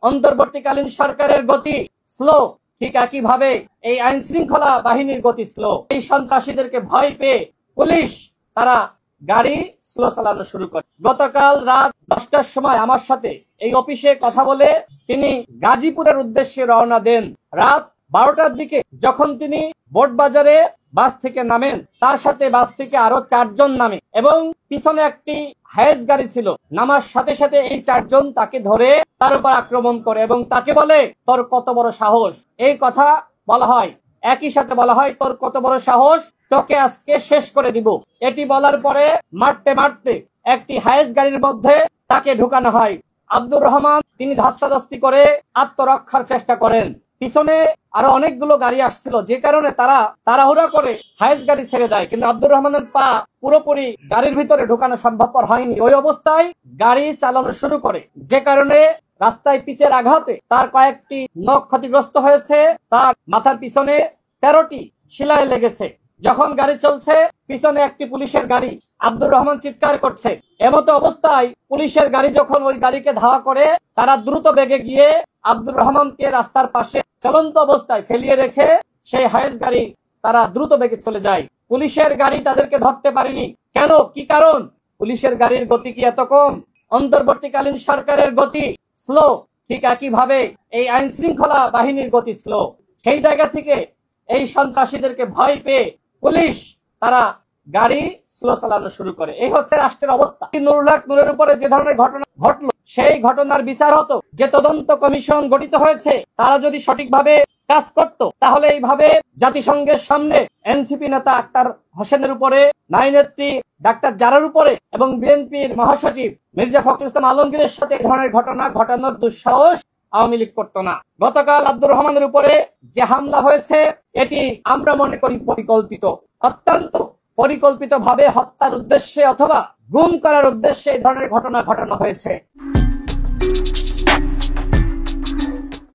অন্তর্বর্তীকালীন সরকারের গতি স্লো, ঠিক একইভাবে এই আইন শৃঙ্খলা বাহিনীর গতি স্লো। এই সন্ত্রাসীদেরকে ভয় পেয়ে পুলিশ তারা গাড়ি স্লো চালানো শুরু করে। গতকাল রাত 10টার সময় আমার সাথে এই অফিসে কথা বলে তিনি গাজীপুরের উদ্দেশ্যে রওনা দেন। রাত 12টার দিকে যখন তিনি বোটবাজারে বাস থেকে নামেন, তার সাথে বাস থেকে আরো 4 জন নামে এবং পিছনে একটি হায়েস গাড়ি ছিল। নামার সাথে সাথে এই 4 জন তাকে ধরে তার উপর আক্রমণ করে এবং তাকে বলে, তোর কত বড় সাহস। এই কথা বলা হয়, একই সাথে বলা হয়, তোর কত বড় সাহস, তোকে আজকে শেষ করে দিব। এটি বলার পরে মারতে মারতে একটি হায়েস গাড়ির মধ্যে তাকে ঢুকানো হয়। আব্দুর রহমান তিনি ধাস্তাধাস্তি করে আত্মরক্ষার চেষ্টা করেন। পিছনে আরো অনেকগুলো গাড়ি আসছিল, যে কারণে তারা তাড়াহুড়া করে হায়েস গাড়ি ছেড়ে দেয়, কিন্তু আব্দুর রহমানের পা পুরোপুরি গাড়ির ভিতরে ঢোকানো সম্ভবপর হয়নি। ওই অবস্থায় গাড়ি চালানো শুরু করে, যে কারণে রাস্তায় পিচের আঘাতে তার কয়েকটি নখ ক্ষতিগ্রস্ত হয়েছে। তার মাথার পিছনে 13টি সেলাই লেগেছে। যখন গাড়ি চলছে, পিছনে একটি পুলিশের গাড়ি, আব্দুর রহমান চিৎকার করছে। এমতো অবস্থায় পুলিশের গাড়ি যখন ওই গাড়িকে ধাওয়া করে, তারা দ্রুত বেগে গিয়ে আব্দুর রহমানকে রাস্তার পাশে চলন্ত অবস্থায় ফেলিয়ে রেখে সেই হায়েস গাড়ি তারা দ্রুত বেগে চলে যায়। পুলিশের গাড়ি তাদেরকে ধরতে পারেনি। কেন, কি কারণ? পুলিশের গাড়ির গতি কি এত কম? অন্তর্বর্তীকালীন সরকারের গতি স্লো, ঠিক একইভাবে এই আইন শৃঙ্খলা বাহিনীর গতি স্লো। সেই জায়গা থেকে এই সন্ত্রাসীদেরকে ভয় পেয়ে পুলিশ তারা গাড়ি স্লো চালানো শুরু করে। এই হচ্ছে রাষ্ট্রের অবস্থা। নুরুল হক নূরের উপরে যে ধরনের ঘটনা ঘটলো, সেই ঘটনার বিচার হতো। যে তদন্ত কমিশন গঠিত হয়েছে, তারা যদি সঠিকভাবে কাজ করত, তাহলে এইভাবে জাতিসংঘের সামনে এনসিপি নেতা আক্তার হোসেনের উপরে, নারী নেত্রী ডাক্তার জারার উপরে এবং বিএনপির মহাসচিব মির্জা ফখরুল ইসলাম আলমগীরের সাথে এই ধরনের ঘটনা ঘটানোর দুঃসাহস আওয়ামী লীগ করতো না। গতকাল আব্দুর রহমানের উপরে যে হামলা হয়েছে, এটি আমরা মনে করি পরিকল্পিত, অত্যন্ত পরিকল্পিতভাবে হত্যার উদ্দেশ্যে অথবা গুম করার উদ্দেশ্যে এই ধরনের ঘটনা ঘটানো হয়েছে।